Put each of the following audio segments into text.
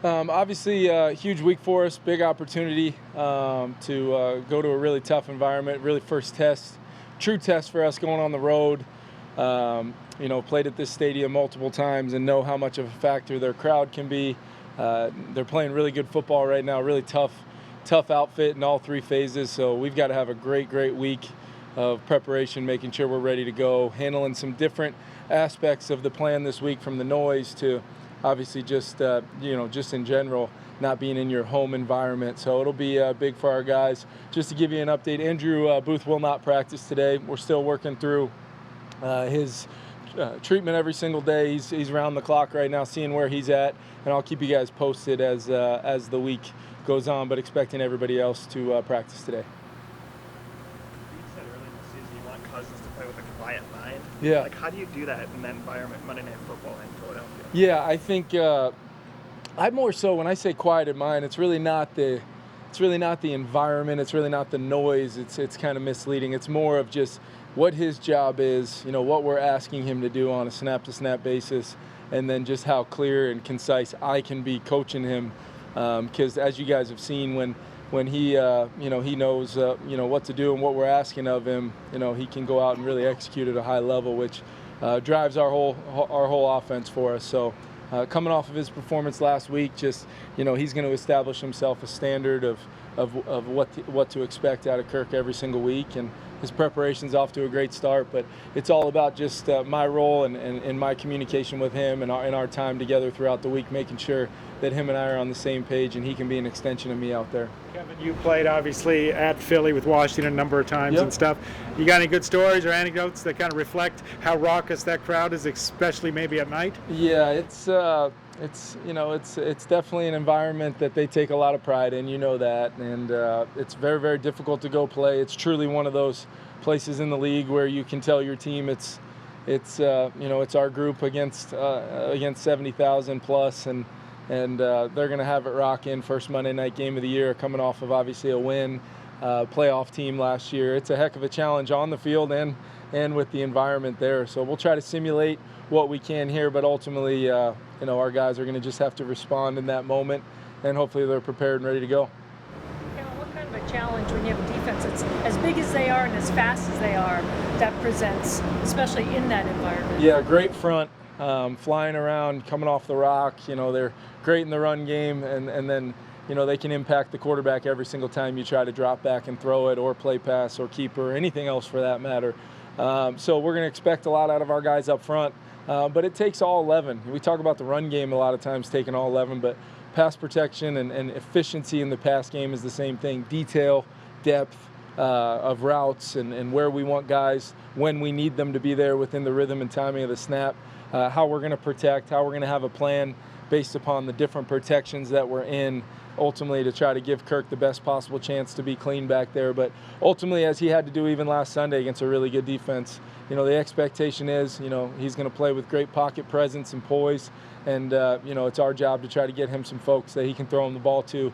Obviously, huge week for us, big opportunity to go to a really tough environment, really first test, true test for us going on the road. Played at this stadium multiple times and know how much of a factor their crowd can be. They're playing really good football right now, really tough outfit in all three phases. So we've got to have a great week of preparation, making sure we're ready to go, handling some different aspects of the plan this week, from the noise to obviously just in general, not being in your home environment. So it'll be big for our guys. Just to give you an update, Andrew Booth will not practice today. We're still working through his treatment every single day. He's around the clock right now, seeing where he's at, and I'll keep you guys posted as the week goes on, but expecting everybody else to practice today. You said early in the season you want Cousins to play with a quiet mind. Yeah. Like, how do you do that in that environment, Monday Night Football in Philadelphia? Yeah, I think I more so, when I say quiet in mind, it's really not the environment, it's really not the noise. It's kind of misleading. It's more of just what his job is, what we're asking him to do on a snap-to-snap basis, and then just how clear and concise I can be coaching him. Because as you guys have seen, when he he knows what to do and what we're asking of him, he can go out and really execute at a high level, which drives our whole offense for us. So coming off of his performance last week, just he's going to establish himself a standard of what to expect out of Kirk every single week, and his preparation's off to a great start. But it's all about just my role and my communication with him and our time together throughout the week, making sure that him and I are on the same page and he can be an extension of me out there. Kevin, you played obviously at Philly with Washington a number of times. Yep. And stuff. You got any good stories or anecdotes that kind of reflect how raucous that crowd is, especially maybe at night? Yeah, it's definitely an environment that they take a lot of pride in, that, and it's very difficult to go play. It's truly one of those places in the league where you can tell your team it's our group against 70,000 plus, and they're going to have it rocking. First Monday night game of the year, coming off of obviously a win, playoff team last year. It's a heck of a challenge on the field and with the environment there. So we'll try to simulate what we can here, but ultimately, our guys are going to just have to respond in that moment, and hopefully they're prepared and ready to go. What kind of a challenge when you have a defense that's as big as they are and as fast as they are that presents, especially in that environment? Yeah, great front, flying around, coming off the rock. They're great in the run game, and then they can impact the quarterback every single time you try to drop back and throw it, or play pass, or keeper, or anything else for that matter. So we're going to expect a lot out of our guys up front. But it takes all 11. We talk about the run game a lot of times taking all 11, but pass protection and efficiency in the pass game is the same thing. Detail, depth of routes, and where we want guys when we need them to be there within the rhythm and timing of the snap. How we're going to protect, how we're going to have a plan based upon the different protections that we're in, ultimately to try to give Kirk the best possible chance to be clean back there. But ultimately, as he had to do even last Sunday against a really good defense, the expectation is, he's going to play with great pocket presence and poise, and it's our job to try to get him some folks that he can throw him the ball to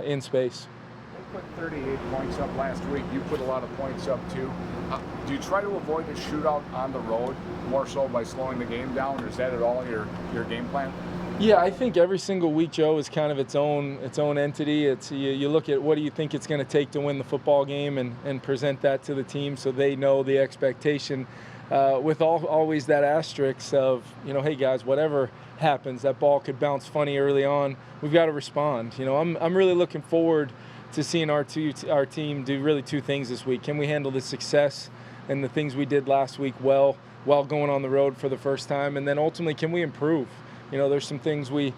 in space. They put 38 points up last week. You put a lot of points up too. Do you try to avoid a shootout on the road more so by slowing the game down, or is that at all your game plan? Yeah, I think every single week, Joe, is kind of its own entity. It's you look at what do you think it's going to take to win the football game, and present that to the team so they know the expectation, with always that asterisk of, hey guys, whatever happens, that ball could bounce funny early on. We've got to respond. I'm really looking forward to seeing our team do really two things this week. Can we handle the success and the things we did last week well while going on the road for the first time, and then ultimately, can we improve? There's some things me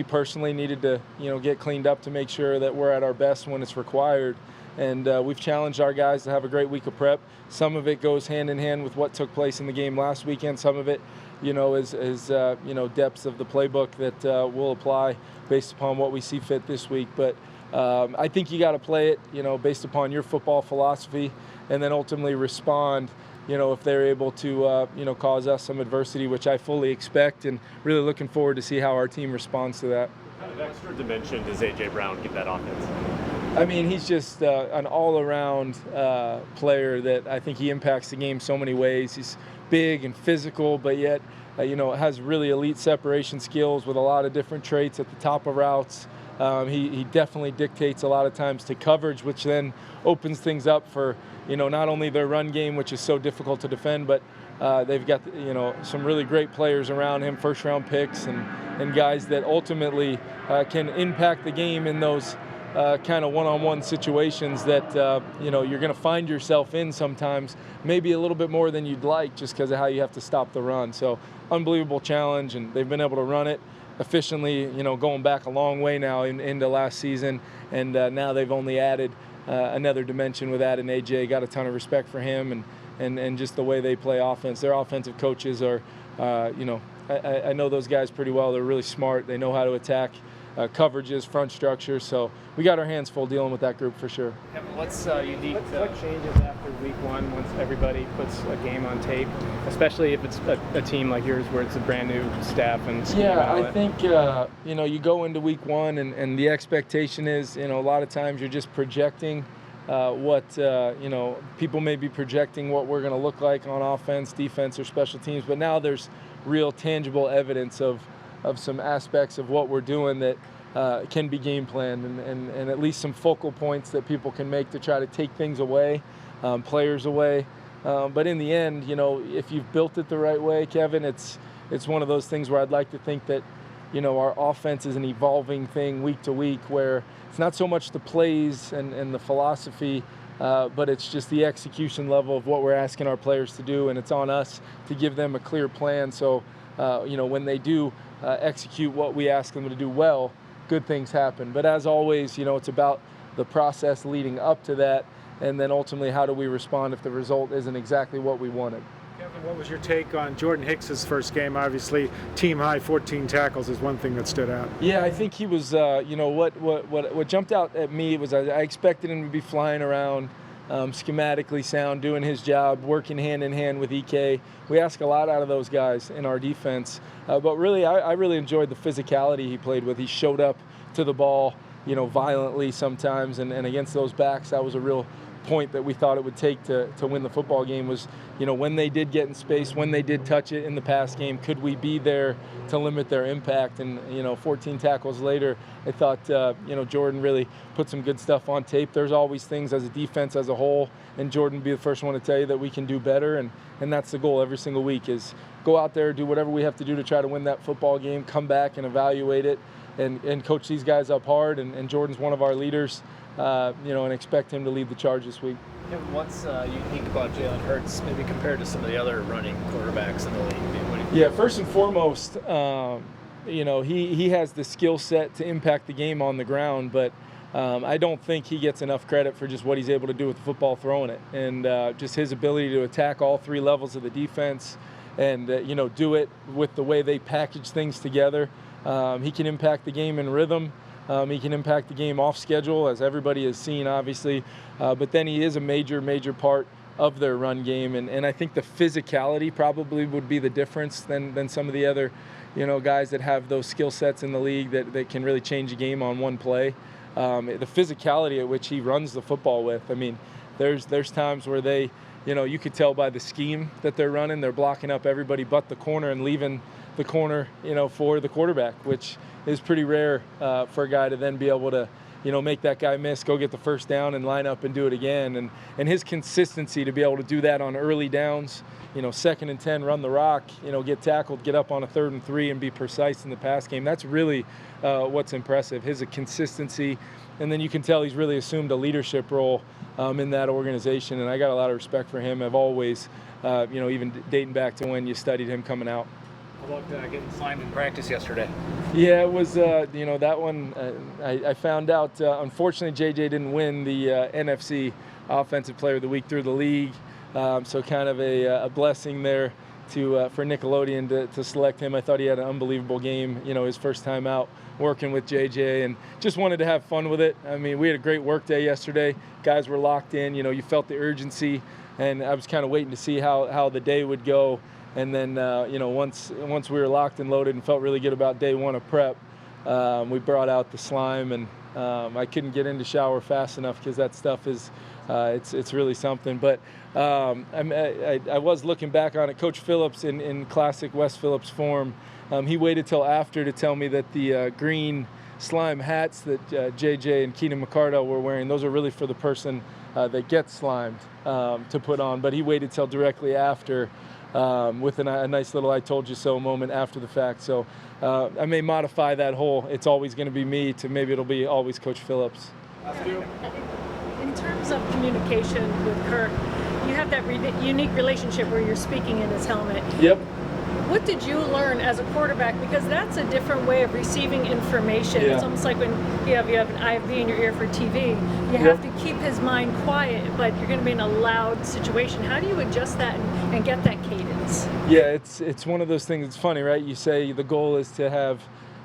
personally needed to, get cleaned up to make sure that we're at our best when it's required. And we've challenged our guys to have a great week of prep. Some of it goes hand in hand with what took place in the game last weekend. Some of it, is depths of the playbook that we'll apply based upon what we see fit this week. But I think you got to play it, based upon your football philosophy, and then ultimately respond if they're able to, cause us some adversity, which I fully expect, and really looking forward to see how our team responds to that. What kind of extra dimension does A.J. Brown give that offense? I mean, he's just an all-around player that I think he impacts the game so many ways. He's big and physical, but yet has really elite separation skills with a lot of different traits at the top of routes. He definitely dictates a lot of times to coverage, which then opens things up for, not only their run game, which is so difficult to defend, but they've got, some really great players around him, first-round picks and guys that ultimately can impact the game in those kind of one-on-one situations that, you're going to find yourself in sometimes, maybe a little bit more than you'd like just because of how you have to stop the run. So unbelievable challenge, and they've been able to run it efficiently, going back a long way now into last season, and now they've only added another dimension with adding AJ. Got a ton of respect for him and just the way they play offense. Their offensive coaches are, I know those guys pretty well. They're really smart. They know how to attack coverages, front structure. So we got our hands full dealing with that group for sure. Kevin, what's unique? What changes after week one once everybody puts a game on tape, especially if it's a team like yours where it's a brand new staff and scheme? Yeah, I think you go into week one and the expectation is, a lot of times you're just projecting what people may be projecting what we're going to look like on offense, defense, or special teams, but now there's real tangible evidence of some aspects of what we're doing that can be game planned and at least some focal points that people can make to try to take things away, players away. But in the end, if you've built it the right way, Kevin, it's one of those things where I'd like to think that, our offense is an evolving thing week to week where it's not so much the plays and the philosophy, but it's just the execution level of what we're asking our players to do, and it's on us to give them a clear plan. So, when they do execute what we ask them to do well, good things happen. But as always, it's about the process leading up to that, and then ultimately how do we respond if the result isn't exactly what we wanted. Kevin, what was your take on Jordan Hicks's first game? Obviously, team high 14 tackles is one thing that stood out. Yeah, I think he was, what jumped out at me was I expected him to be flying around, schematically sound, doing his job, working hand in hand with EK. We ask a lot out of those guys in our defense, but really, I really enjoyed the physicality he played with. He showed up to the ball, violently sometimes, and against those backs, that was a real point that we thought it would take to win the football game was, when they did get in space, when they did touch it in the pass game, could we be there to limit their impact? And, 14 tackles later, I thought, Jordan really put some good stuff on tape. There's always things as a defense as a whole, and Jordan would be the first one to tell you that we can do better, and that's the goal every single week is go out there, do whatever we have to do to try to win that football game, come back and evaluate it, and coach these guys up hard, and Jordan's one of our leaders. And expect him to lead the charge this week. What's unique about Jalen Hurts, maybe compared to some of the other running quarterbacks in the league? Yeah, first and foremost, he has the skill set to impact the game on the ground, but I don't think he gets enough credit for just what he's able to do with the football throwing it, and just his ability to attack all three levels of the defense, and do it with the way they package things together. He can impact the game in rhythm. He can impact the game off schedule, as everybody has seen, obviously. But then he is a major, major part of their run game. And I think the physicality probably would be the difference than some of the other, guys that have those skill sets in the league that can really change a game on one play. The physicality at which he runs the football with. I mean, there's times where they, you could tell by the scheme that they're running, they're blocking up everybody but the corner and leaving the corner, for the quarterback, which is pretty rare for a guy to then be able to, make that guy miss, go get the first down and line up and do it again. And his consistency to be able to do that on early downs, 2nd and 10, run the rock, get tackled, get up on a 3rd and 3 and be precise in the pass game. That's really what's impressive, his consistency. And then you can tell he's really assumed a leadership role in that organization. And I got a lot of respect for him. I've always, even dating back to when you studied him coming out. How about getting slimed in practice yesterday? Yeah, it was, that one, I found out, unfortunately, JJ didn't win the NFC Offensive Player of the Week through the league. So kind of a blessing there for Nickelodeon to select him. I thought he had an unbelievable game, his first time out working with JJ, and just wanted to have fun with it. I mean, we had a great work day yesterday. Guys were locked in, you felt the urgency, and I was kind of waiting to see how the day would go. And then, once we were locked and loaded and felt really good about day one of prep, we brought out the slime and I couldn't get in the shower fast enough because that stuff is, it's really something. But I was looking back on it. Coach Phillips, in classic Wes Phillips form, he waited till after to tell me that the green slime hats that JJ and Keenan McCardell were wearing, those are really for the person that gets slimed to put on. But he waited till directly after with a nice little I told you so moment after the fact. So I may modify that whole it's always going to be me to maybe it'll be always Coach Phillips. In terms of communication with Kirk, you have that unique relationship where you're speaking in his helmet. Yep. What did you learn as a quarterback? Because that's a different way of receiving information. Yeah. It's almost like when you have an IFB in your ear for TV. You have to keep his mind quiet, but you're going to be in a loud situation. How do you adjust that and get that cadence? Yeah, it's one of those things. It's funny, right? You say the goal is to have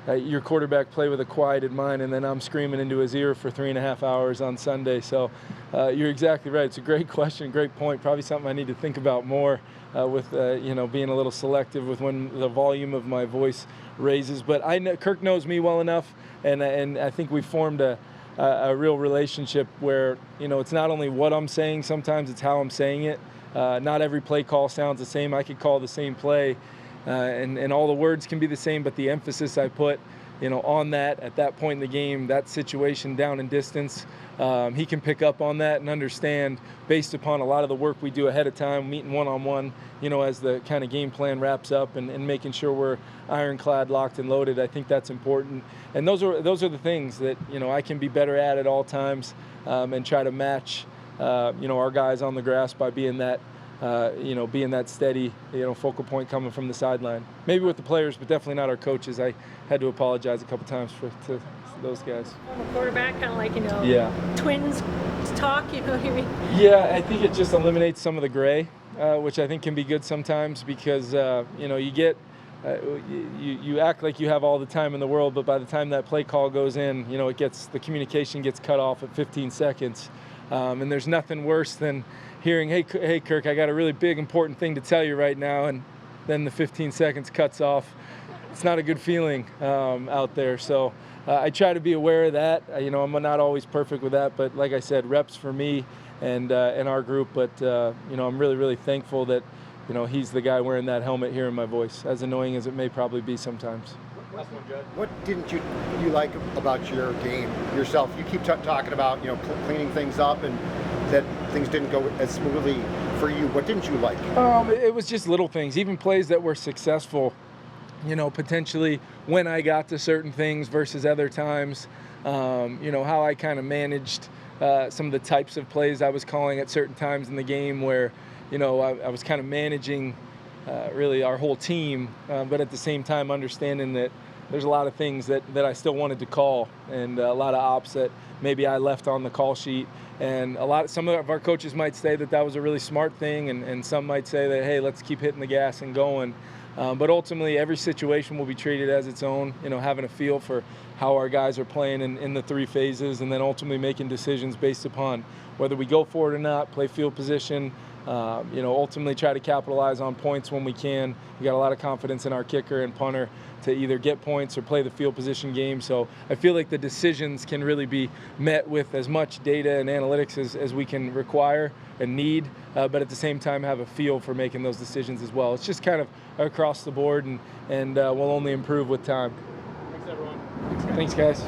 your quarterback play with a quieted mind, and then I'm screaming into his ear for 3.5 hours on Sunday. So you're exactly right. It's a great question, great point. Probably something I need to think about more with being a little selective with when the volume of my voice raises. But I know Kirk knows me well enough, and I think we formed a real relationship where it's not only what I'm saying. Sometimes it's how I'm saying it. Not every play call sounds the same. I could call the same play. And all the words can be the same, but the emphasis I put, on that at that point in the game, that situation down in distance, he can pick up on that and understand based upon a lot of the work we do ahead of time, meeting one-on-one, as the kind of game plan wraps up and making sure we're ironclad, locked and loaded. I think that's important. And those are the things that, I can be better at all times and try to match, our guys on the grass by being that, being that steady, focal point coming from the sideline. Maybe with the players, but definitely not our coaches. I had to apologize a couple times to those guys. From a quarterback, kind of like, Yeah. twins talk, what you mean? Yeah, I think it just eliminates some of the gray, which I think can be good sometimes because, you get, you act like you have all the time in the world, but by the time that play call goes in, the communication gets cut off at 15 seconds. And there's nothing worse than hearing, hey Kirk, I got a really big important thing to tell you right now, and then the 15 seconds cuts off. It's not a good feeling out there. So I try to be aware of that. I'm not always perfect with that, but like I said, reps for me and our group. But I'm really, really thankful that he's the guy wearing that helmet hearing my voice, as annoying as it may probably be sometimes. What didn't you like about your game yourself? You keep talking about cleaning things up and that things didn't go as smoothly for you. What didn't you like? It was just little things, even plays that were successful. Potentially when I got to certain things versus other times. How I kind of managed some of the types of plays I was calling at certain times in the game where I was kind of managing really our whole team, but at the same time understanding that there's a lot of things that I still wanted to call and a lot of ops that maybe I left on the call sheet. And some of our coaches might say that was a really smart thing, and some might say that, hey, let's keep hitting the gas and going. But ultimately, every situation will be treated as its own, having a feel for how our guys are playing in the three phases, and then ultimately making decisions based upon whether we go for it or not, play field position, ultimately try to capitalize on points when we can. We got a lot of confidence in our kicker and punter to either get points or play the field position game. So I feel like the decisions can really be met with as much data and analytics as we can require and need, but at the same time have a feel for making those decisions as well. It's just kind of across the board and will only improve with time. Thanks, everyone. Thanks, guys.